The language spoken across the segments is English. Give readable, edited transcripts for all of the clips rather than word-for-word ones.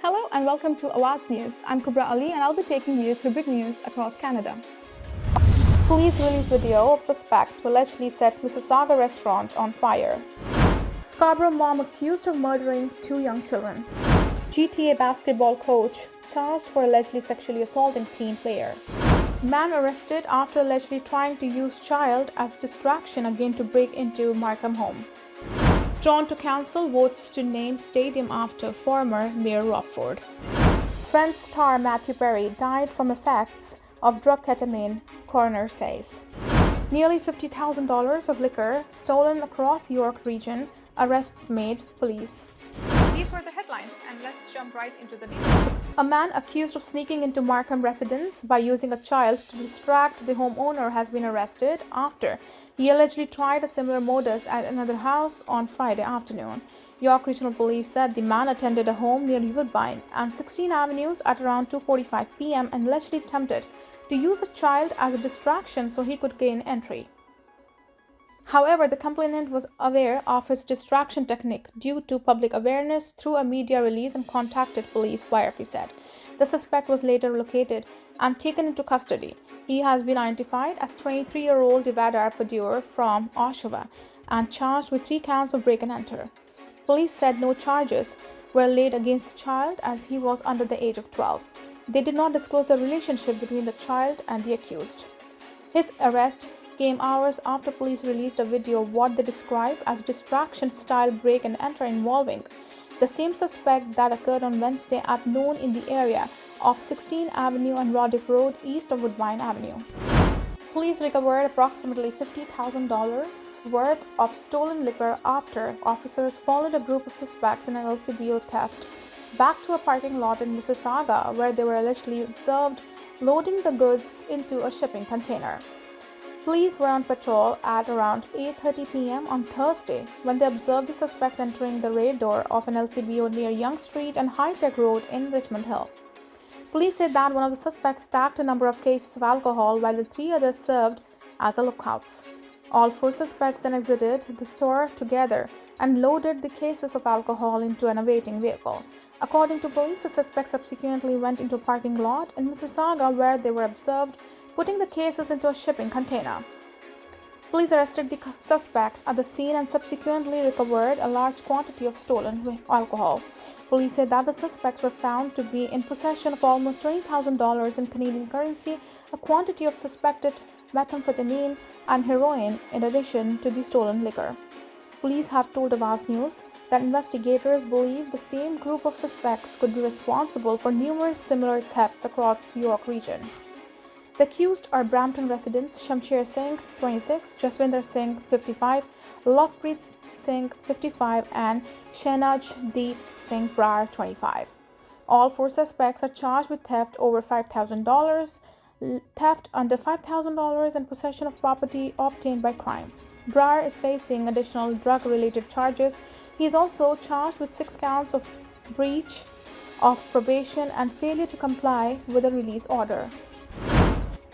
Hello and welcome to Awaz News. I'm Kubra Ali and I'll be taking you through big news across Canada. Police release video of suspect who allegedly set Mississauga restaurant on fire. Scarborough mom accused of murdering two young children. GTA basketball coach charged for allegedly sexually assaulting teen player. Man arrested after allegedly trying to use child as distraction again to break into Markham home. Toronto Council votes to name stadium after former Mayor Rockford. Friends star Matthew Perry died from effects of drug ketamine, coroner says. Nearly $50,000 of liquor stolen across York region, arrests made, police. These were the headlines and let's jump right into the details. A man accused of sneaking into Markham residence by using a child to distract the homeowner has been arrested after he allegedly tried a similar modus at another house on Friday afternoon. York Regional Police said the man attended a home near Woodbine and 16 Avenues at around 2:45 p.m. and allegedly attempted to use a child as a distraction so he could gain entry. However, the complainant was aware of his distraction technique due to public awareness through a media release and contacted police, YRP said. The suspect was later located and taken into custody. He has been identified as 23-year-old Devadar Padur from Oshawa and charged with 3 counts of break and enter. Police said no charges were laid against the child as he was under the age of 12. They did not disclose the relationship between the child and the accused. His arrest came hours after police released a video of what they described as distraction-style break and enter involving the same suspect that occurred on Wednesday at noon in the area of 16 Avenue and Roddick Road east of Woodbine Avenue. Police recovered approximately $50,000 worth of stolen liquor after officers followed a group of suspects in an LCBO theft back to a parking lot in Mississauga where they were allegedly observed loading the goods into a shipping container. Police were on patrol at around 8:30 p.m. on Thursday when they observed the suspects entering the rear door of an LCBO near Yonge Street and High Tech Road in Richmond Hill. Police said that one of the suspects stacked a number of cases of alcohol while the 3 others served as the lookouts. All 4 suspects then exited the store together and loaded the cases of alcohol into an awaiting vehicle. According to police, the suspects subsequently went into a parking lot in Mississauga where they were observed putting the cases into a shipping container. Police arrested the suspects at the scene and subsequently recovered a large quantity of stolen alcohol. Police said that the suspects were found to be in possession of almost $20,000 in Canadian currency, a quantity of suspected methamphetamine and heroin in addition to the stolen liquor. Police have told Awaz News that investigators believe the same group of suspects could be responsible for numerous similar thefts across York region. The accused are Brampton residents Shamsher Singh, 26, Jaswinder Singh, 55, Lovepreet Singh, 55, and Shehnaz Deep Singh Brar, 25. All 4 suspects are charged with theft over $5,000, theft under $5,000, and possession of property obtained by crime. Brar is facing additional drug-related charges. He is also charged with 6 counts of breach of probation and failure to comply with a release order.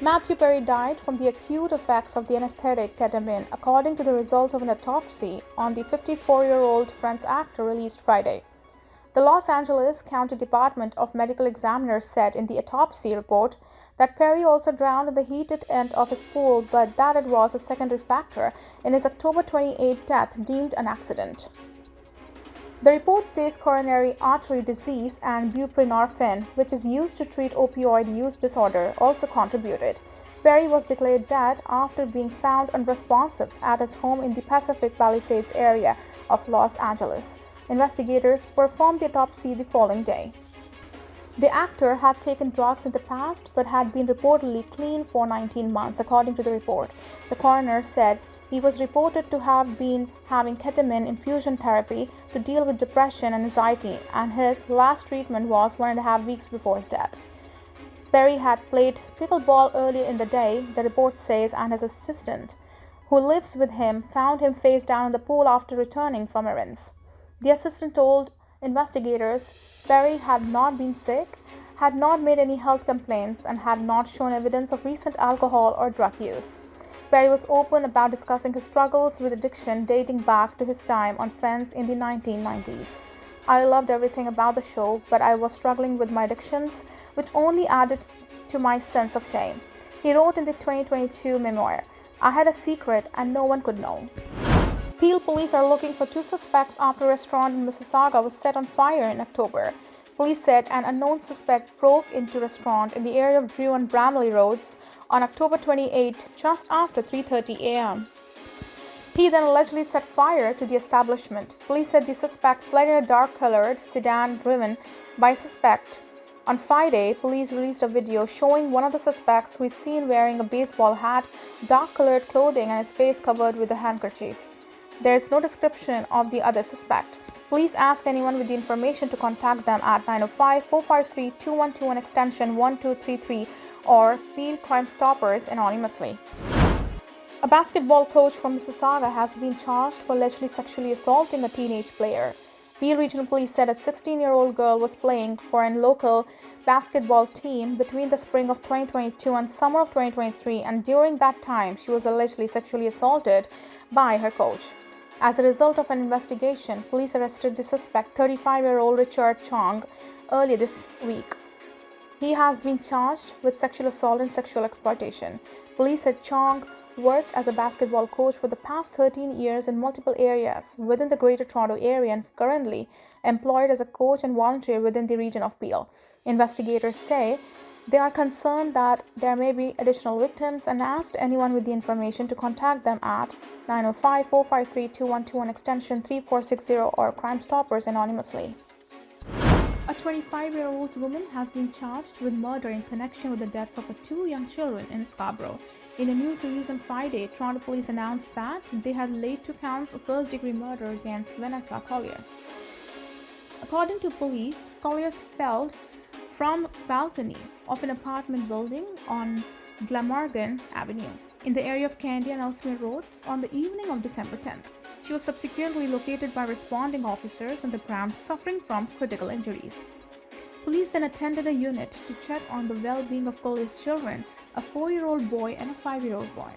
Matthew Perry died from the acute effects of the anesthetic ketamine, according to the results of an autopsy on the 54-year-old French actor released Friday. The Los Angeles County Department of Medical Examiners said in the autopsy report that Perry also drowned in the heated end of his pool, but that it was a secondary factor in his October 28 death deemed an accident. The report says coronary artery disease and buprenorphine, which is used to treat opioid use disorder, also contributed. Perry was declared dead after being found unresponsive at his home in the Pacific Palisades area of Los Angeles. Investigators performed the autopsy the following day. The actor had taken drugs in the past but had been reportedly clean for 19 months, according to the report. The coroner said he was reported to have been having ketamine infusion therapy to deal with depression and anxiety, and his last treatment was 1.5 weeks before his death. Perry had played pickleball earlier in the day, the report says, and his assistant, who lives with him, found him face down in the pool after returning from errands. The assistant told investigators Perry had not been sick, had not made any health complaints, and had not shown evidence of recent alcohol or drug use. Perry was open about discussing his struggles with addiction dating back to his time on Friends in the 1990s. I loved everything about the show, but I was struggling with my addictions, which only added to my sense of shame. He wrote in the 2022 memoir, I had a secret and no one could know. Peel police are looking for two suspects after a restaurant in Mississauga was set on fire in October. Police said an unknown suspect broke into a restaurant in the area of Drew and Bramley Roads on October 28 just after 3:30 a.m. He then allegedly set fire to the establishment. Police said the suspect fled in a dark-colored sedan driven by a suspect. On Friday, police released a video showing one of the suspects who is seen wearing a baseball hat, dark-colored clothing, and his face covered with a handkerchief. There is no description of the other suspect. Police ask anyone with the information to contact them at 905-453-2121 extension 1233 or Peel Crime Stoppers anonymously. A basketball coach from Mississauga has been charged for allegedly sexually assaulting a teenage player. Peel Regional Police said a 16-year-old girl was playing for a local basketball team between the spring of 2022 and summer of 2023, and during that time she was allegedly sexually assaulted by her coach. As a result of an investigation, police arrested the suspect, 35-year-old Richard Chong, earlier this week. He has been charged with sexual assault and sexual exploitation. Police said Chong worked as a basketball coach for the past 13 years in multiple areas within the Greater Toronto Area and is currently employed as a coach and volunteer within the region of Peel. Investigators say they are concerned that there may be additional victims and asked anyone with the information to contact them at 905-453-2121 extension 3460 or Crime Stoppers anonymously. A 25-year-old woman has been charged with murder in connection with the deaths of her two young children in Scarborough. In a news release on Friday, Toronto police announced that they had laid 2 counts of first-degree murder against Vanessa Colliers. According to police, Colliers fell from a balcony of an apartment building on Glamorgan Avenue in the area of Candy and Ellesmere Roads on the evening of December 10th. She was subsequently located by responding officers on the ground suffering from critical injuries. Police then attended a unit to check on the well-being of Collier's children, a 4-year-old boy and a 5-year-old boy.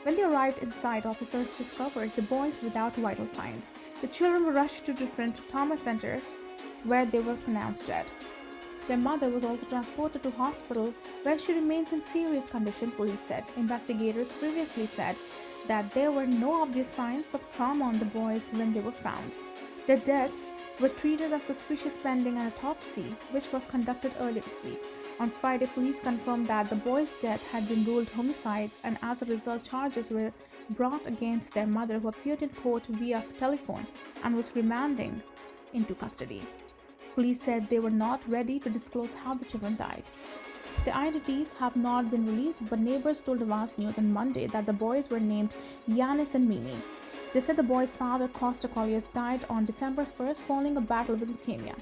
When they arrived inside, officers discovered the boys without vital signs. The children were rushed to different trauma centers where they were pronounced dead. Their mother was also transported to hospital where she remains in serious condition, police said. Investigators previously said that there were no obvious signs of trauma on the boys when they were found. Their deaths were treated as suspicious pending an autopsy, which was conducted earlier this week. On Friday, police confirmed that the boys' death had been ruled homicides, and as a result, charges were brought against their mother, who appeared in court via telephone and was remanded into custody. Police said they were not ready to disclose how the children died. The identities have not been released, but neighbors told Awaz News on Monday that the boys were named Yanis and Mimi. They said the boys' father, Costa Colliers, died on December 1st following a battle with leukemia.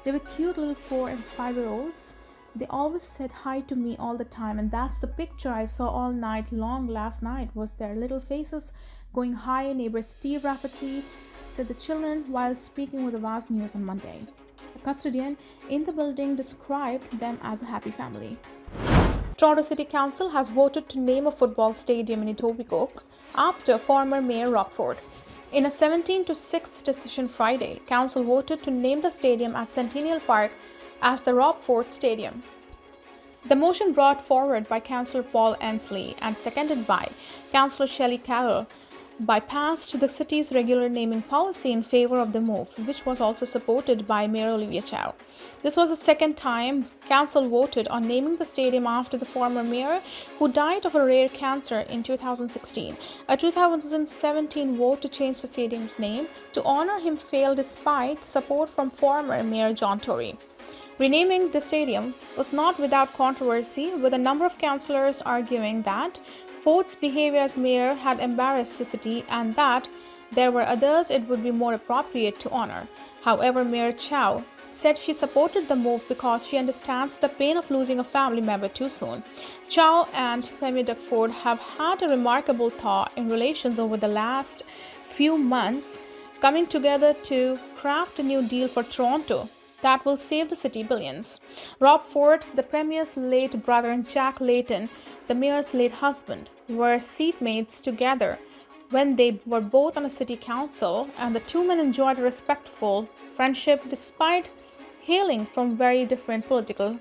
They were cute little 4 and 5-year-olds. They always said hi to me all the time, and that's the picture I saw all night long last night, was their little faces going hi. Neighbor Steve Rafferty said the children while speaking with Awaz News on Monday. A custodian in the building described them as a happy family. Toronto City Council has voted to name a football stadium in Etobicoke after former Mayor Rockford. In a 17-6 decision Friday, Council voted to name the stadium at Centennial Park as the Rob Ford Stadium. The motion, brought forward by Councillor Paul Ansley and seconded by Councillor Shelley Carroll, bypassed the city's regular naming policy in favor of the move, which was also supported by Mayor Olivia Chow. This was the second time Council voted on naming the stadium after the former mayor, who died of a rare cancer in 2016. A 2017 vote to change the stadium's name to honor him failed despite support from former Mayor John Tory. Renaming the stadium was not without controversy, with a number of councillors arguing that Ford's behavior as mayor had embarrassed the city and that there were others it would be more appropriate to honor. However, Mayor Chow said she supported the move because she understands the pain of losing a family member too soon. Chow and Premier Doug Ford have had a remarkable thaw in relations over the last few months, coming together to craft a new deal for Toronto that will save the city billions. Rob Ford, the Premier's late brother, and Jack Layton, the Mayor's late husband, were seatmates together when they were both on a city council, and the two men enjoyed a respectful friendship despite hailing from very different political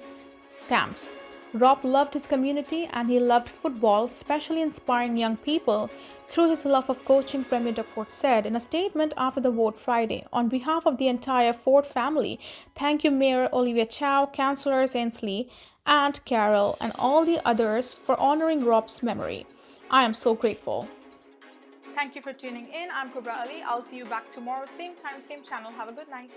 camps. Rob loved his community and he loved football, especially inspiring young people through his love of coaching, Premier Duckworth said in a statement after the vote Friday. On behalf of the entire Ford family, thank you Mayor Olivia Chow, Councillors Ainsley and Carol, and all the others for honoring Rob's memory. I am so grateful. Thank you for tuning in. I'm Kubra Ali. I'll see you back tomorrow, same time, same channel. Have a good night.